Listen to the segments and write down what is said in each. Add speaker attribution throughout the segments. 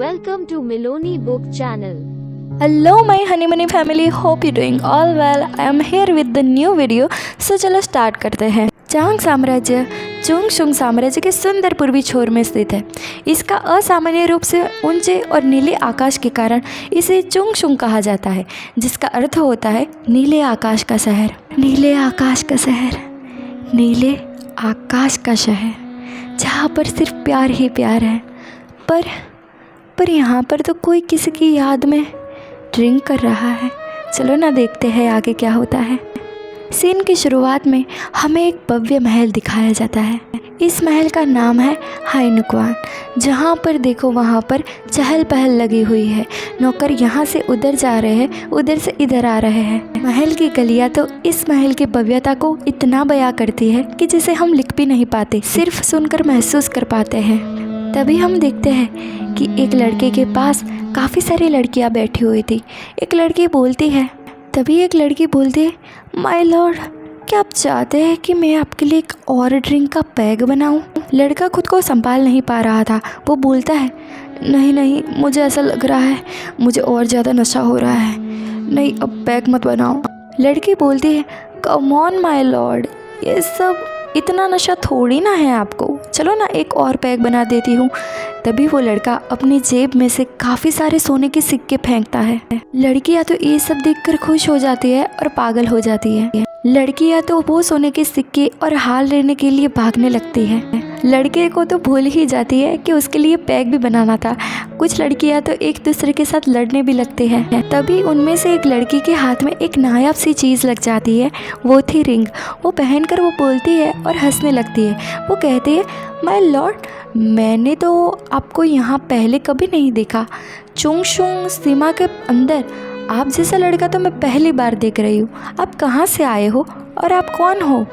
Speaker 1: Welcome to Miloni Book Channel.
Speaker 2: Hello my honey money family, hope you're doing all well. I am here with the new video. So चलो start करते हैं। चांग साम्राज्य चुंगशुंग साम्राज्य के सुंदर पूर्वी छोर में स्थित है। इसका असामान्य रूप से ऊंचे और नीले आकाश के कारण इसे चुंगशुंग कहा जाता है, जिसका अर्थ होता है नीले आकाश का शहर। नीले आकाश का शहर, नीले आकाश का शहर, जहाँ पर सिर्फ प्यार ही प्यार है। पर यहाँ पर तो कोई किसी की याद में ड्रिंक कर रहा है। चलो ना देखते हैं आगे क्या होता है। सीन की शुरुआत में हमें एक भव्य महल दिखाया जाता है। इस महल का नाम है हाइनुक्वान। जहाँ पर देखो वहाँ पर चहल पहल लगी हुई है। नौकर यहाँ से उधर जा रहे हैं, उधर से इधर आ रहे हैं। महल की गलियाँ तो इस महल की भव्यता को इतना बयां करती है कि जिसे हम लिख भी नहीं पाते, सिर्फ सुनकर महसूस कर पाते हैं। तभी हम देखते हैं कि एक लड़के के पास काफ़ी सारी लड़कियां बैठी हुई थी। एक लड़की बोलती है, माय लॉर्ड, क्या आप चाहते हैं कि मैं आपके लिए एक और ड्रिंक का पैग बनाऊं? लड़का खुद को संभाल नहीं पा रहा था। वो बोलता है, नहीं, मुझे ऐसा लग रहा है मुझे और ज़्यादा नशा हो रहा है। नहीं, अब पैग मत बनाओ। लड़की बोलती है, कम ऑन माय लॉर्ड, ये सब इतना नशा थोड़ी ना है आपको, चलो ना एक और पैक बना देती हूँ। तभी वो लड़का अपनी जेब में से काफ़ी सारे सोने के सिक्के फेंकता है। लड़कियाँ तो ये सब देखकर खुश हो जाती है और पागल हो जाती है। लड़कियाँ तो वो सोने के सिक्के और हार लेने के लिए भागने लगती है। लड़के को तो भूल ही जाती है कि उसके लिए पैक भी बनाना था। कुछ लड़कियाँ तो एक दूसरे के साथ लड़ने भी लगती हैं। तभी उनमें से एक लड़की के हाथ में एक नायाब सी चीज़ लग जाती है। वो थी रिंग। वो पहनकर वो बोलती है और हंसने लगती है। वो कहती है, माय लॉर्ड, मैंने तो आपको यहाँ पहले कभी नहीं देखा। चुंगशुंग सीमा के अंदर आप जैसा लड़का तो मैं पहली बार देख रही हूँ। आप कहाँ से आए हो और आप कौन हो?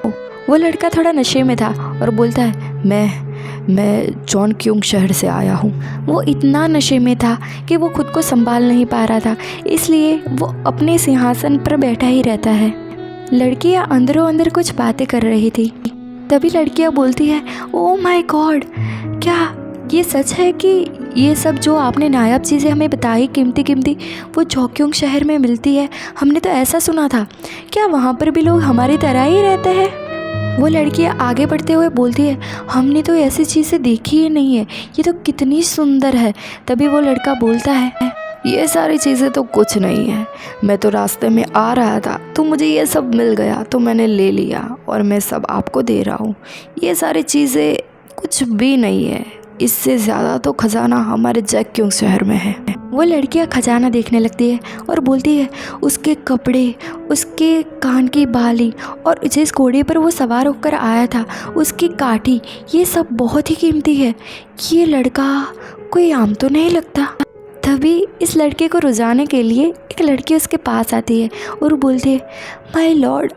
Speaker 2: वो लड़का थोड़ा नशे में था और बोलता है, मैं चोंगक्योंग शहर से आया हूँ। वो इतना नशे में था कि वो खुद को संभाल नहीं पा रहा था, इसलिए वो अपने सिंहासन पर बैठा ही रहता है। लड़कियाँ अंदरों अंदर कुछ बातें कर रही थी। तभी लड़कियाँ बोलती है, ओह माय गॉड, क्या ये सच है कि ये सब जो आपने नायाब चीज़ें हमें बताई कीमती वो चोंगक्योंग शहर में मिलती है? हमने तो ऐसा सुना था। क्या वहाँ पर भी लोग हमारी तरह ही रहते हैं? वो लड़कियाँ आगे बढ़ते हुए बोलती है, हमने तो ऐसी चीज़ें देखी ही नहीं है, ये तो कितनी सुंदर है। तभी वो लड़का बोलता है, ये सारी चीज़ें तो कुछ नहीं है, मैं तो रास्ते में आ रहा था तो मुझे ये सब मिल गया तो मैंने ले लिया और मैं सब आपको दे रहा हूँ। ये सारी चीज़ें कुछ भी नहीं है, इससे ज़्यादा तो खजाना हमारे चोंगक्योंग शहर में है। वो लड़कियाँ खजाना देखने लगती है और बोलती है, उसके कपड़े, उसके कान की बाली और जिस घोड़े पर वो सवार होकर आया था उसकी काठी, ये सब बहुत ही कीमती है। ये लड़का कोई आम तो नहीं लगता। तभी इस लड़के को रुझाने के लिए एक लड़की उसके पास आती है और बोलती है, माय लॉर्ड,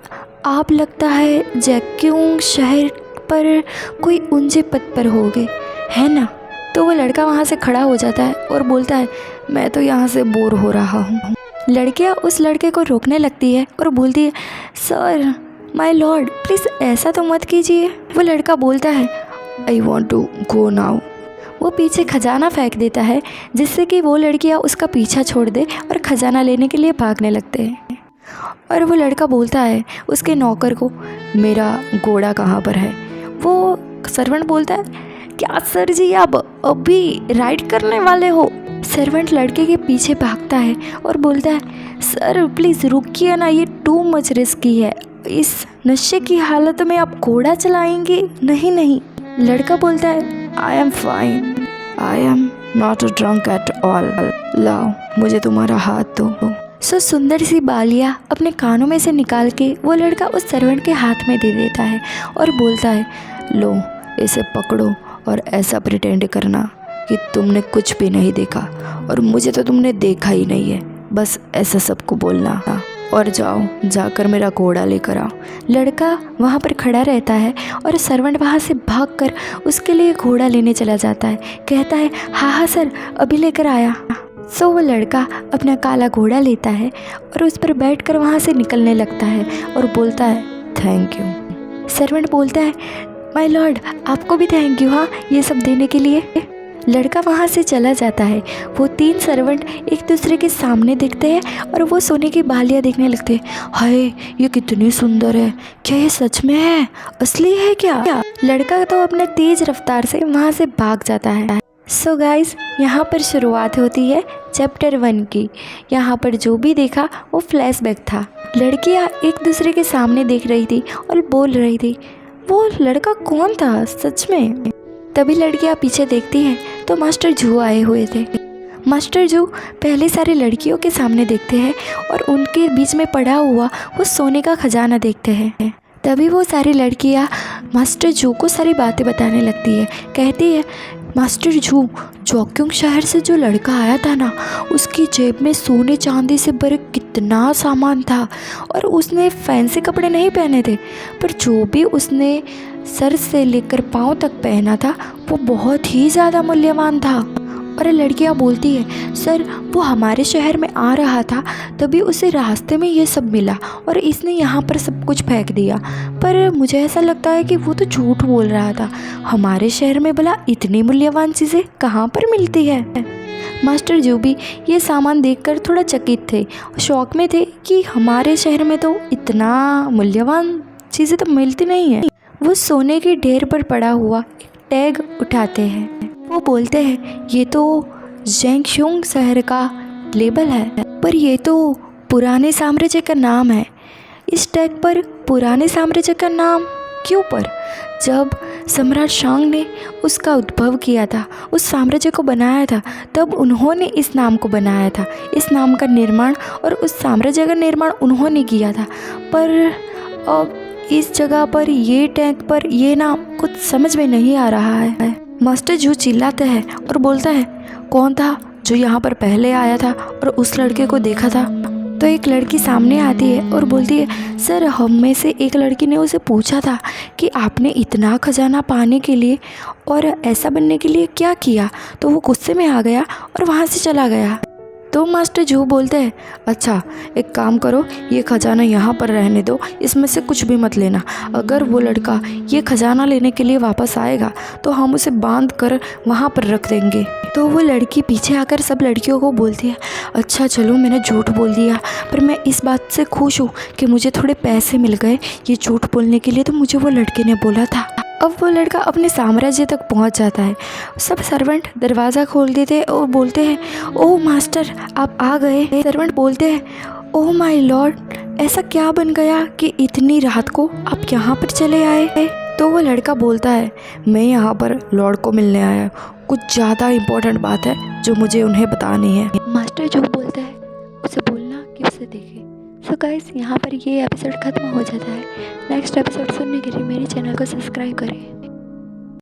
Speaker 2: आप लगता है चोंगक्योंग शहर पर कोई ऊंचे पद पर होगे, है ना? तो वो लड़का वहाँ से खड़ा हो जाता है और बोलता है, मैं तो यहाँ से बोर हो रहा हूँ। लड़कियाँ उस लड़के को रोकने लगती है और बोलती है, सर, माय लॉर्ड, प्लीज़ ऐसा तो मत कीजिए। वो लड़का बोलता है, I want to go now. वो पीछे खजाना फेंक देता है, जिससे कि वो लड़कियाँ उसका पीछा छोड़ दे और खजाना लेने के लिए भागने लगते हैं। और वो लड़का बोलता है उसके नौकर को, मेरा घोड़ा कहाँ पर है? वो सर्वेंट बोलता है, क्या सर जी, आप अभी राइड करने वाले हो? सर्वेंट लड़के के पीछे भागता है और बोलता है, सर प्लीज़ रुकिए ना, ये टू मच रिस्की है। इस नशे की हालत में आप घोड़ा चलाएंगे? नहीं। लड़का बोलता है, I am fine, I am not drunk at all, लाओ मुझे तुम्हारा हाथ दो। सो सुंदर सी बालियाँ अपने कानों में से निकाल के वो लड़का उस सर्वेंट के हाथ में दे देता है और बोलता है, लो इसे पकड़ो और ऐसा प्रिटेंड करना कि तुमने कुछ भी नहीं देखा और मुझे तो तुमने देखा ही नहीं है, बस ऐसा सबको बोलना, और जाकर मेरा घोड़ा लेकर आओ। लड़का वहाँ पर खड़ा रहता है और सर्वेंट वहाँ से भागकर उसके लिए घोड़ा लेने चला जाता है। कहता है, हाँ सर, अभी लेकर आया। सो वो लड़का अपना काला घोड़ा लेता है और उस पर बैठकर वहाँ से निकलने लगता है और बोलता है, थैंक यू। सर्वेंट बोलता है, माय लॉर्ड, आपको भी थैंक यू, हाँ, ये सब देने के लिए। लड़का वहाँ से चला जाता है। वो 3 सर्वेंट एक दूसरे के सामने दिखते हैं और वो सोने की बालियाँ देखने लगते हैं। हाय, ये कितनी सुंदर है, क्या ये सच में है, असली है क्या? लड़का तो अपने तेज रफ्तार से वहाँ से भाग जाता है। सो गाइस, यहाँ पर शुरुआत होती है चैप्टर 1 की। यहाँ पर जो भी देखा वो फ्लैशबैक था। लड़कियाँ एक दूसरे के सामने देख रही थी और बोल रही थी वो लड़का कौन था सच में। तभी लड़कियाँ पीछे देखती हैं तो मास्टर जू आए हुए थे। मास्टर जू पहले सारी लड़कियों के सामने देखते हैं और उनके बीच में पड़ा हुआ वो सोने का खजाना देखते हैं। तभी वो सारी लड़कियाँ मास्टर जू को सारी बातें बताने लगती है। कहती है मास्टर जू, जोक्योंग शहर से जो लड़का आया था ना, उसकी जेब में सोने चांदी से भरे कितना सामान था और उसने फैंसी कपड़े नहीं पहने थे, पर जो भी उसने सर से लेकर पाँव तक पहना था वो बहुत ही ज़्यादा मूल्यवान था। और लड़कियाँ बोलती है सर, वो हमारे शहर में आ रहा था, तभी उसे रास्ते में ये सब मिला और इसने यहाँ पर सब कुछ फेंक दिया। पर मुझे ऐसा लगता है कि वो तो झूठ बोल रहा था। हमारे शहर में भला इतनी मूल्यवान चीज़ें कहाँ पर मिलती है। मास्टर जू भी ये सामान देखकर थोड़ा चकित थे, शौक में थे कि हमारे शहर में तो इतना मूल्यवान चीज़ें तो मिलती नहीं है। वो सोने के ढेर पर पड़ा हुआ एक टैग उठाते हैं। वो बोलते हैं ये तो ज़ेंगशुंग शहर का लेबल है, पर ये तो पुराने साम्राज्य का नाम है। इस टैग पर पुराने साम्राज्य का नाम क्यों पर? जब सम्राट शांग ने उसका उद्भव किया था, उस साम्राज्य को बनाया था, तब उन्होंने इस नाम को बनाया था। इस नाम का निर्माण और उस साम्राज्य का निर्माण उन्होंने किया था। पर अब इस जगह पर ये टैग पर ये नाम कुछ समझ में नहीं आ रहा है। मास्टर जू चिल्लाता है और बोलता है कौन था जो यहाँ पर पहले आया था और उस लड़के को देखा था? तो एक लड़की सामने आती है और बोलती है सर, हम में से एक लड़की ने उसे पूछा था कि आपने इतना खजाना पाने के लिए और ऐसा बनने के लिए क्या किया, तो वो गुस्से में आ गया और वहाँ से चला गया। तो मास्टर जू बोलते हैं अच्छा, एक काम करो, ये खजाना यहाँ पर रहने दो, इसमें से कुछ भी मत लेना। अगर वो लड़का ये खजाना लेने के लिए वापस आएगा तो हम उसे बांध कर वहाँ पर रख देंगे। तो वो लड़की पीछे आकर सब लड़कियों को बोलती है अच्छा चलो, मैंने झूठ बोल दिया, पर मैं इस बात से खुश हूँ कि मुझे थोड़े पैसे मिल गए ये झूठ बोलने के लिए, तो मुझे वो लड़के ने बोला था। अब वो लड़का अपने साम्राज्य तक पहुंच जाता है। सब सर्वेंट दरवाज़ा खोल देते हैं और बोलते हैं ओह मास्टर, आप आ गए। सर्वेंट बोलते हैं ओह माय लॉर्ड, ऐसा क्या बन गया कि इतनी रात को आप यहाँ पर चले आए? तो वो लड़का बोलता है मैं यहाँ पर लॉर्ड को मिलने आया, कुछ ज़्यादा इम्पोर्टेंट बात है जो मुझे उन्हें बतानी है। मास्टर जो बोलता है उसे बोलना कि उसे देखे। सो गाइस, यहाँ पर ये एपिसोड ख़त्म हो जाता है। नेक्स्ट एपिसोड सुनने के लिए मेरे चैनल को सब्सक्राइब करें।